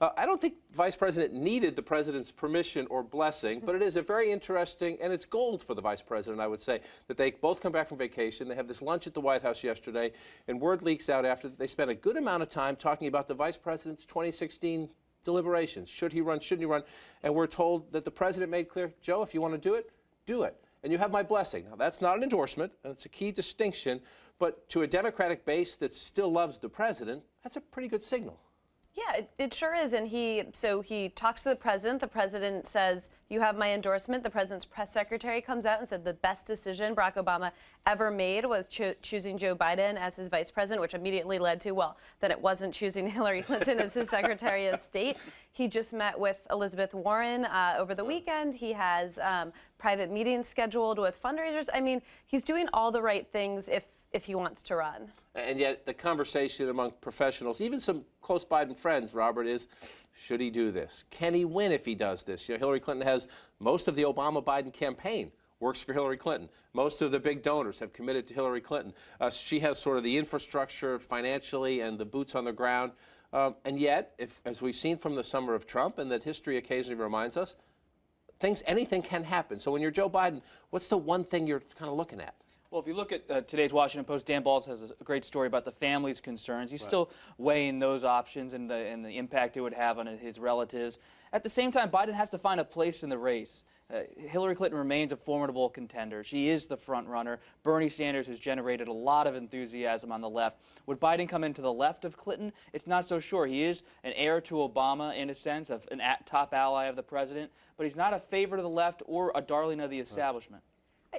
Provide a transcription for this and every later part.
I don't think Vice President needed the President's permission or blessing, but it is a very interesting, and it's gold for the Vice President, I would say, that they both come back from vacation. They have this lunch at the White House yesterday, and word leaks out after they spent a good amount of time talking about the Vice President's 2016 deliberations. Should he run, shouldn't he run? And we're told that the President made clear, Joe, if you want to do it, do it. And you have my blessing. Now, that's not an endorsement, and it's a key distinction, but to a Democratic base that still loves the President, that's a pretty good signal. Yeah, it sure is. And he talks to the president. The president says, you have my endorsement. The president's press secretary comes out and said the best decision Barack Obama ever made was choosing Joe Biden as his vice president, which immediately led to, well, then it wasn't choosing Hillary Clinton as his Secretary of State. He just met with Elizabeth Warren over the weekend. He has private meetings scheduled with fundraisers. I mean, he's doing all the right things if he wants to run. And yet the conversation among professionals, even some close Biden friends, Robert, is, should he do this? Can he win if he does this? You know, Hillary Clinton has most of the Obama-Biden campaign works for Hillary Clinton. Most of the big donors have committed to Hillary Clinton. She has sort of the infrastructure financially and the boots on the ground. And yet, as we've seen from the summer of Trump, and that history occasionally reminds us, anything can happen. So when you're Joe Biden, what's the one thing you're kind of looking at? Well, if you look at today's Washington Post, Dan Balz has a great story about the family's concerns. He's still weighing those options and the impact it would have on his relatives. At the same time, Biden has to find a place in the race. Hillary Clinton remains a formidable contender. She is the front runner. Bernie Sanders has generated a lot of enthusiasm on the left. Would Biden come into the left of Clinton? It's not so sure. He is an heir to Obama in a sense, of an top ally of the president, but he's not a favorite of the left or a darling of the establishment.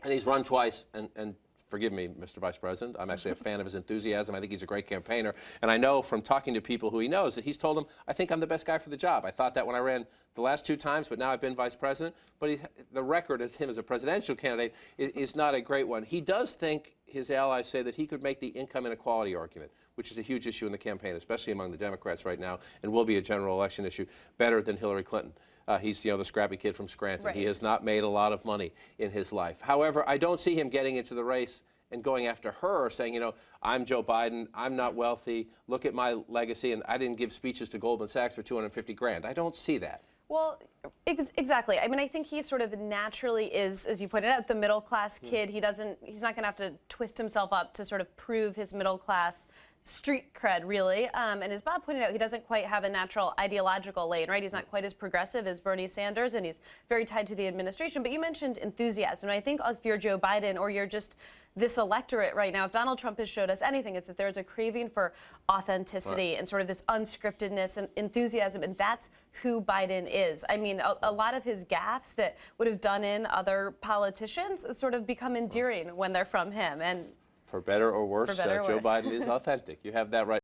And he's run twice, and forgive me, Mr. Vice President, I'm actually a fan of his enthusiasm. I think he's a great campaigner. And I know from talking to people who he knows that he's told them, I think I'm the best guy for the job. I thought that when I ran the last 2 times, but now I've been Vice President. But the record as him as a presidential candidate is not a great one. He does think, his allies say, that he could make the income inequality argument, which is a huge issue in the campaign, especially among the Democrats right now, and will be a general election issue, better than Hillary Clinton. He's, the scrappy kid from Scranton. Right. He has not made a lot of money in his life. However, I don't see him getting into the race and going after her, saying, I'm Joe Biden, I'm not wealthy, look at my legacy, and I didn't give speeches to Goldman Sachs for $250,000. I don't see that. Well, exactly. I mean, I think he sort of naturally is, as you pointed out, the middle-class kid. He's not going to have to twist himself up to sort of prove his middle-class street cred, really. And as Bob pointed out, he doesn't quite have a natural ideological lane, right? He's not quite as progressive as Bernie Sanders, and he's very tied to the administration. But you mentioned enthusiasm. And I think if you're Joe Biden, or you're just this electorate right now, if Donald Trump has showed us anything, it's that there's a craving for authenticity and sort of this unscriptedness and enthusiasm, and that's who Biden is. I mean, a lot of his gaffes that would have done in other politicians sort of become endearing when they're from him. And for better or worse, Joe Biden is authentic. You have that right.